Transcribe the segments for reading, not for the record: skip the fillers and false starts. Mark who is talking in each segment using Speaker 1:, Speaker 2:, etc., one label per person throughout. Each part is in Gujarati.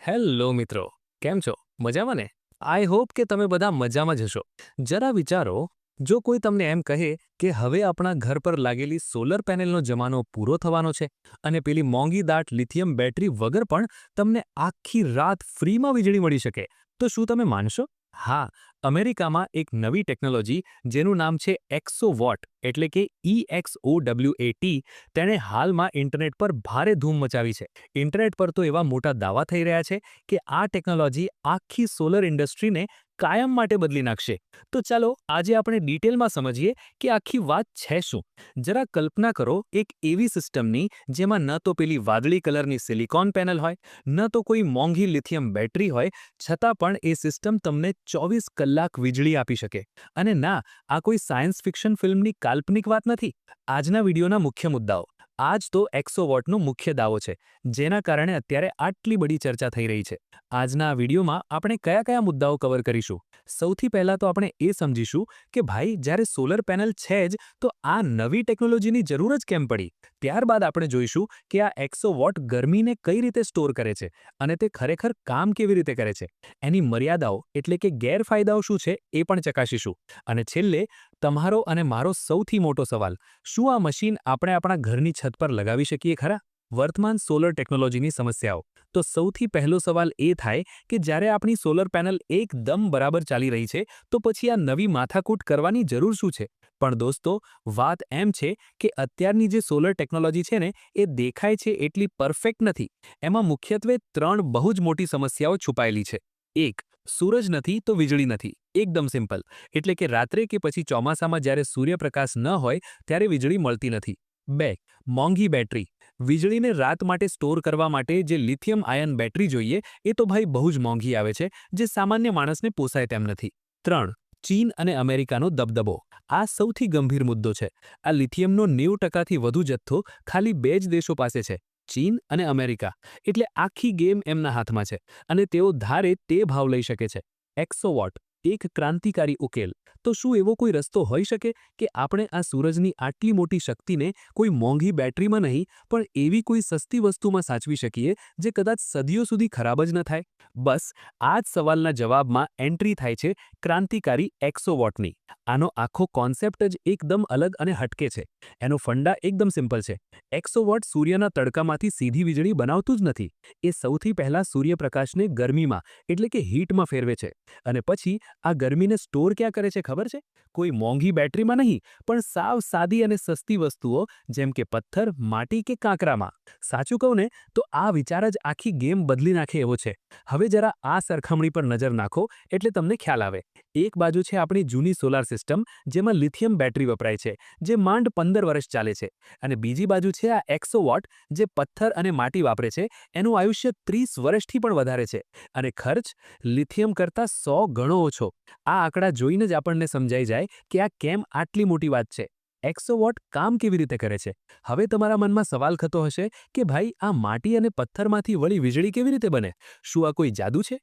Speaker 1: હેલો મિત્રો, કેમ છો? મજામાં ને? આઈ હોપ કે તમે બધા મજામાં જ હશો. જરા વિચારો, જો કોઈ તમને એમ કહે કે હવે આપણા ઘર પર લાગેલી સોલર પેનલનો જમાનો પૂરો થવાનો છે અને પેલી મોંઘી દાટ લિથિયમ બેટરી વગર પણ તમને આખી રાત ફ્રીમાં વીજળી મળી શકે, તો શું તમે માનશો? હા, અમેરિકામાં એક નવી ટેકનોલોજી જેનું નામ છે એક્સોવોટ એટલે કે EXOWAT તેણે હાલમાં ઇન્ટરનેટ પર ભારે ધૂમ મચાવી છે. ઇન્ટરનેટ પર તો એવા મોટા દાવા થઈ રહ્યા છે કે આ ટેકનોલોજી આખી સોલર ઇન્ડસ્ટ્રીને કાયમ માટે બદલી નાખશે. તો ચાલો આજે આપણે ડિટેલમાં સમજીએ કે આખી વાત છે શું. જરા કલ્પના કરો એક એવી સિસ્ટમની જેમાં ન તો પેલી વાદળી કલરની સિલિકોન પેનલ હોય, ન તો કોઈ મોંઘી લિથિયમ બેટરી હોય, છતાં પણ એ સિસ્ટમ તમને 24 કલાક વીજળી આપી શકે. અને ના, આ કોઈ સાયન્સ ફિક્શન ફિલ્મની કાલ્પનિક વાત નથી. આજના વિડીયોના મુખ્ય મુદ્દાઓ. આજ તો એક્સોવોટનો મુખ્ય દાવો છે, જેના કારણે અત્યારે આટલી બધી ચર્ચા થઈ રહી છે. આજના આ વિડીયોમાં આપણે કયા કયા મુદ્દાઓ કવર કરીશું. સૌથી પહેલાં તો આપણે એ સમજીશું કે ભાઈ જ્યારે સોલર પેનલ છે જ તો આ નવી ટેકનોલોજીની જરૂર જ કેમ પડી. ત્યારબાદ આપણે જોઈશું કે આ એક્સોવોટ ગરમીને કઈ રીતે સ્ટોર કરે છે અને તે ખરેખર કામ કેવી રીતે કરે છે. એની મર્યાદાઓ એટલે કે ગેરફાયદાઓ શું છે એ પણ ચકાસીશું. અને છેલ્લે તમારો અને મારો સૌથી મોટો સવાલ, શું આ મશીન આપણે આપણા ઘરની છત પર લગાવી શકીએ ખરા? વર્તમાન સોલર ટેકનોલોજીની સમસ્યાઓ. તો સૌથી પહેલો સવાલ એ થાય કે જ્યારે આપણી સોલર પેનલ એકદમ બરાબર ચાલી રહી છે તો પછી આ નવી માથાકૂટ કરવાની જરૂર શું છે? પણ દોસ્તો, વાત એમ છે કે અત્યારની જે સોલર ટેકનોલોજી છે ને એ દેખાય છે એટલી પરફેક્ટ નથી. એમાં મુખ્યત્વે 3 બહુ જ મોટી સમસ્યાઓ છુપાયેલી છે. 1. સૂરજ નથી તો વીજળી નથી. એકદમ સિમ્પલ. એટલે કે રાત્રે કે પછી ચોમાસામાં જ્યારે સૂર્યપ્રકાશ ન હોય ત્યારે વીજળી મળતી નથી. 2. મોંઘી બેટરી. વીજળીને રાત માટે સ્ટોર કરવા માટે જે લિથિયમ આયન બેટરી જોઈએ એ તો ભાઈ બહુ જ મોંઘી આવે છે, જે સામાન્ય માણસને પોસાય તેમ નથી. 3. ચીન અને અમેરિકાનો દબદબો. આ સૌથી ગંભીર મુદ્દો છે. આ લિથિયમનો 90%થી વધુ જથ્થો ખાલી 2 જ દેશો પાસે છે, ચીન અને અમેરિકા. એટલે આખી ગેમ એમના હાથમાં છે અને તેઓ ધારે તે ભાવ લઈ શકે છે. એક્સોવોટ એક ક્રાંતિકારી ઉકેલ. તો શું એવો કોઈ રસ્તો હોઈ શકે કે આપણે આ સૂરજની આટલી મોટી શક્તિને કોઈ મોંઘી બેટરીમાં નહીં પણ એવી કોઈ સસ્તી વસ્તુમાં સાચવી શકીએ જે કદાચ સદીઓ સુધી ખરાબ જ ન થાય? બસ આ જ સવાલના જવાબમાં એન્ટ્રી થાય છે ક્રાંતિકારી એક્સોવોટની. આનો આખો કોન્સેપ્ટ જ એકદમ અલગ અને હટકે છે. એનો ફંડા એકદમ સિમ્પલ છે. એક્સોવોટ સૂર્યના તડકામાંથી સીધી વીજળી બનાવતું જ નથી. એ સૌથી પહેલા સૂર્યપ્રકાશને ગરમીમાં એટલે કે હીટમાં ફેરવે છે અને પછી આ ગરમીને સ્ટોર ક્યાં કરે છે ખબર છે? કોઈ મોંઘી બેટરીમાં નહીં, પણ સાવ સાદી અને સસ્તી વસ્તુઓ જેમ કે પથ્થર, માટી કે કાંકરામાં. સાચું કહું ને તો આ વિચાર જ આખી ગેમ બદલી નાખે એવો છે. હવે જરા આ સરખામણી પર નજર નાખો એટલે તમને ખ્યાલ આવે. એક બાજુ છે આપણી જૂની સોલાર સિસ્ટમ જેમાં લિથિયમ બેટરી વપરાય છે, જે માંડ 15 વર્ષ ચાલે છે, અને બીજી બાજુ છે આ એક્સોવોટ જે પથ્થર અને માટી વાપરે છે, એનું આયુષ્ય 30 વર્ષથી પણ વધારે છે અને ખર્ચ લિથિયમ કરતાં 100 ગણો ઓછો. આ આંકડા જોઈને જ આપણને સમજાઈ જાય કે આ કેમ આટલી મોટી વાત છે. એક્સોવોટ કામ કેવી રીતે કરે છે? હવે તમારા મનમાં સવાલ થતો હશે કે ભાઈ આ માટી અને પથ્થરમાંથી વળી વીજળી કેવી રીતે બને? શું આ કોઈ જાદુ છે?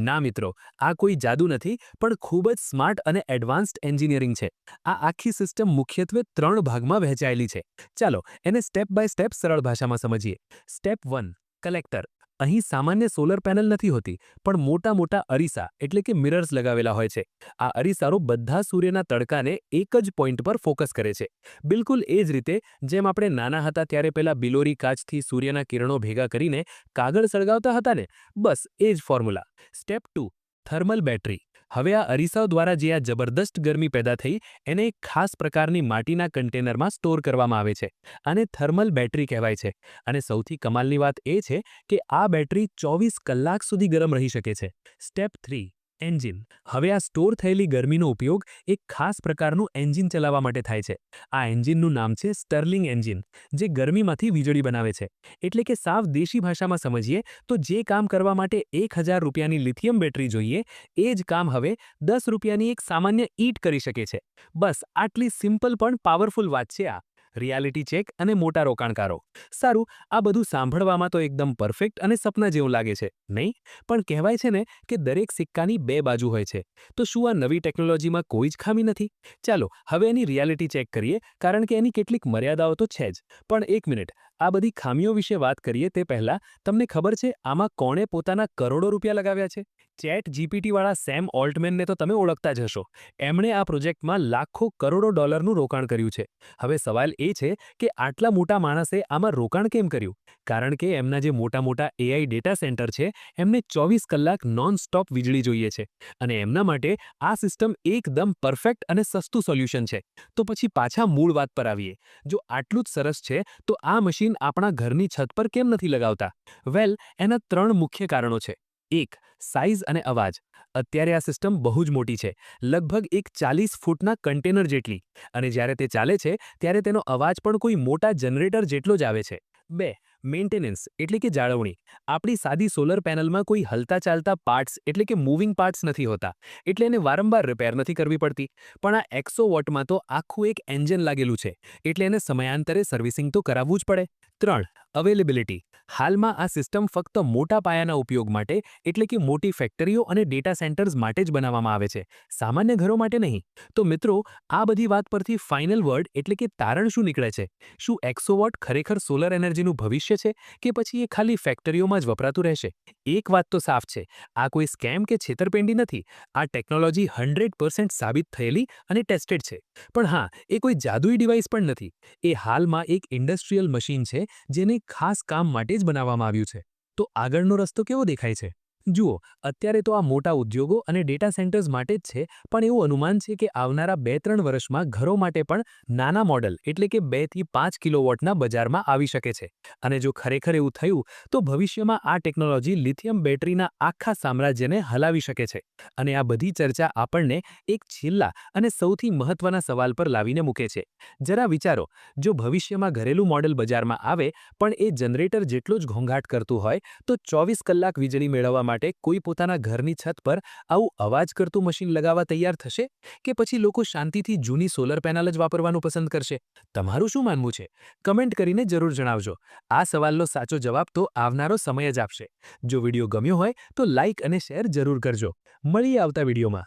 Speaker 1: ના મિત્રો, આ કોઈ જાદુ નથી, પણ ખૂબ જ સ્માર્ટ અને એડવાન્સ્ડ એન્જિનિયરિંગ છે. આ આખી સિસ્ટમ મુખ્યત્વે 3 ભાગમાં વહેંચાયેલી છે. ચાલો એને સ્ટેપ બાય સ્ટેપ સરળ ભાષામાં સમજીએ. સ્ટેપ 1. કલેક્ટર. અહીં સામાન્ય સોલર પેનલ નથી હોતી, પણ મોટા મોટા અરીસા એટલે કે મિરર્સ લગાવેલા હોય છે. આ અરીસાઓ બધા સૂર્યના તડકાને એક જ પોઈન્ટ પર ફોકસ કરે છે. બિલકુલ એ જ રીતે જેમ આપણે નાના હતા ત્યારે પેલા બિલોરી કાચથી સૂર્યના કિરણો ભેગા કરીને કાગળ સળગાવતા હતા ને, બસ એ જ ફોર્મ્યુલા. સ્ટેપ 2. Thermal battery. હવે આ અરીસાઓ દ્વારા જે આ જબરદસ્ત ગરમી પેદા થઈ એને એક ખાસ પ્રકારની માટીના કન્ટેનરમાં સ્ટોર કરવામાં આવે છે. આને થર્મલ બેટરી કહેવાય છે. અને સૌથી કમાલની વાત એ છે કે આ બેટરી 24 કલાક સુધી ગરમ રહી શકે છે. સ્ટેપ 3. એન્જિન. હવે આ સ્ટોર થયેલી ગરમીનો ઉપયોગ એક ખાસ પ્રકારનું એન્જિન ચલાવવા માટે થાય છે. આ એન્જિનનું નામ છે સ્ટર્લિંગ એન્જિન, જે ગરમીમાંથી વીજળી બનાવે છે. એટલે કે સાવ દેશી ભાષામાં સમજીએ તો જે કામ કરવા માટે 1000 રૂપિયાની લિથિયમ બેટરી જોઈએ એ જ કામ હવે 10 રૂપિયાની એક સામાન્ય ઈંટ કરી શકે છે. બસ આટલી સિમ્પલ પણ પાવરફુલ વાત છે આ. રિયાલિટી ચેક અને મોટા રોકાણકારો. સારું, આ બધું સાંભળવામાં તો એકદમ પરફેક્ટ અને સપના જેવું લાગે છે, નહીં? પણ કહેવાય છે ને કે દરેક સિક્કાની 2 બાજુ હોય છે. તો શું આ નવી ટેકનોલોજીમાં કોઈ જ ખામી નથી? ચાલો હવે એની રિયાલિટી ચેક કરીએ, કારણ કે એની કેટલીક મર્યાદાઓ તો છે જ. પણ એક મિનિટ, આ બધી ખામીઓ વિશે વાત કરીએ તે પહેલા તમને ખબર છે આમાં કોણે પોતાના કરોડો રૂપિયા લગાવ્યા છે? ચેટ જીપીટીવાળા સેમ ઓલ્ટમેનને તો તમે ઓળખતા જ હશો. એમણે આ પ્રોજેક્ટમાં લાખો કરોડો ડોલરનું રોકાણ કર્યું છે. હવે સવાલ એ છે કે આટલા મોટા માણસે આમાં રોકાણ કેમ કર્યું? કારણ કે એમના જે મોટા એઆઈ ડેટા સેન્ટર છે એમને 24 કલાક નોન સ્ટોપ વીજળી જોઈએ છે અને એમના માટે આ સિસ્ટમ એકદમ પરફેક્ટ અને સસ્તું સોલ્યુશન છે. તો પછી પાછા મૂળ વાત પર આવીએ. જો આટલું જ સરસ છે તો આ મશીન આપણા ઘરની છત પર કેમ નથી લગાવતા? વેલ, એના 3 મુખ્ય કારણો છે. 1. સાઇઝ અને અવાજ. અત્યારે આ સિસ્ટમ બહુ જ મોટી છે, લગભગ એક 40 ફૂટના કન્ટેનર જેટલી, અને જ્યારે તે ચાલે છે ત્યારે તેનો અવાજ પણ કોઈ મોટા જનરેટર જેટલો જ આવે છે. 2. મેન્ટેનન્સ એટલે કે જાળવણી. આપણી સાદી સોલર પેનલમાં કોઈ હલતા ચાલતા પાર્ટ્સ એટલે કે મૂવિંગ પાર્ટ્સ નથી હોતા, એટલે એને વારંવાર રિપેર નથી કરવી પડતી. પણ આ 100 વોટમાં તો આખું એક એન્જિન લાગેલું છે, એટલે એને સમયાંતરે સર્વિસિંગ તો કરાવવું જ પડે. 3. અવેલેબિલિટી. હાલમાં આ સિસ્ટમ ફક્ત મોટા પાયાના ઉપયોગ માટે એટલે કે મોટી ફેક્ટરીઓ અને ડેટા સેન્ટર્સ માટે જ બનાવવામાં આવે છે, સામાન્ય ઘરો માટે નહીં. તો મિત્રો, આ બધી વાત પરથી ફાઇનલ વર્ડ એટલે કે તારણ શું નીકળે છે? શું 100 વોટ ખરેખર સોલર એનર્જીનું ભવિષ્ય છે કે પછી એ ખાલી ફેક્ટરીઓમાં જ વપરાતું રહેશે? એક વાત તો સાફ છે, આ કોઈ સ્કેમ કે છેતરપિંડી નથી. આ ટેકનોલોજી 100% સાબિત થયેલી અને ટેસ્ટેડ છે. પણ હા, એ કોઈ જાદુઈ ડિવાઇસ પણ નથી. એ હાલમાં એક ઇન્ડસ્ટ્રીયલ મશીન છે જેને ખાસ કામ માટે જ બનાવવામાં આવ્યું છે. તો આગળનો રસ્તો કેવો દેખાય છે? જુઓ, અત્યારે તો આ મોટા ઉદ્યોગો અને ડેટા સેન્ટર્સ માટે જ છે, પણ એવું અનુમાન છે કે આવનારા 2-3 વર્ષમાં ઘરો માટે પણ નાના મોડલ એટલે કે 2 થી 5 કિલોવોટના બજારમાં આવી શકે છે. અને જો ખરેખર એવું થયું તો ભવિષ્યમાં આ ટેકનોલોજી લિથિયમ બેટરીના આખા સામ્રાજ્યને હલાવી શકે છે. અને આ બધી ચર્ચા આપણને એક છેલ્લા અને સૌથી મહત્વના સવાલ પર લાવીને મૂકે છે. જરા વિચારો, જો ભવિષ્યમાં ઘરેલું મોડેલ બજારમાં આવે પણ એ જનરેટર જેટલો જ ઘોંઘાટ કરતું હોય, તો 24 કલાક વીજળી મેળવવા માટે કોઈ પોતાના ઘરની છત પર આવું અવાજ કરતું મશીન લગાવવા તૈયાર થશે કે પછી લોકો શાંતિથી જૂની સોલર પેનલ જ વાપરવાનું પસંદ કરશે? તમારું શું માનવું છે? કમેન્ટ કરીને જરૂર જણાવજો. આ સવાલનો સાચો જવાબ તો આવનારો સમય જ આપશે. જો વિડીયો ગમ્યો હોય તો લાઇક અને શેર જરૂર કરજો. મળીએ આવતા વિડીયોમાં.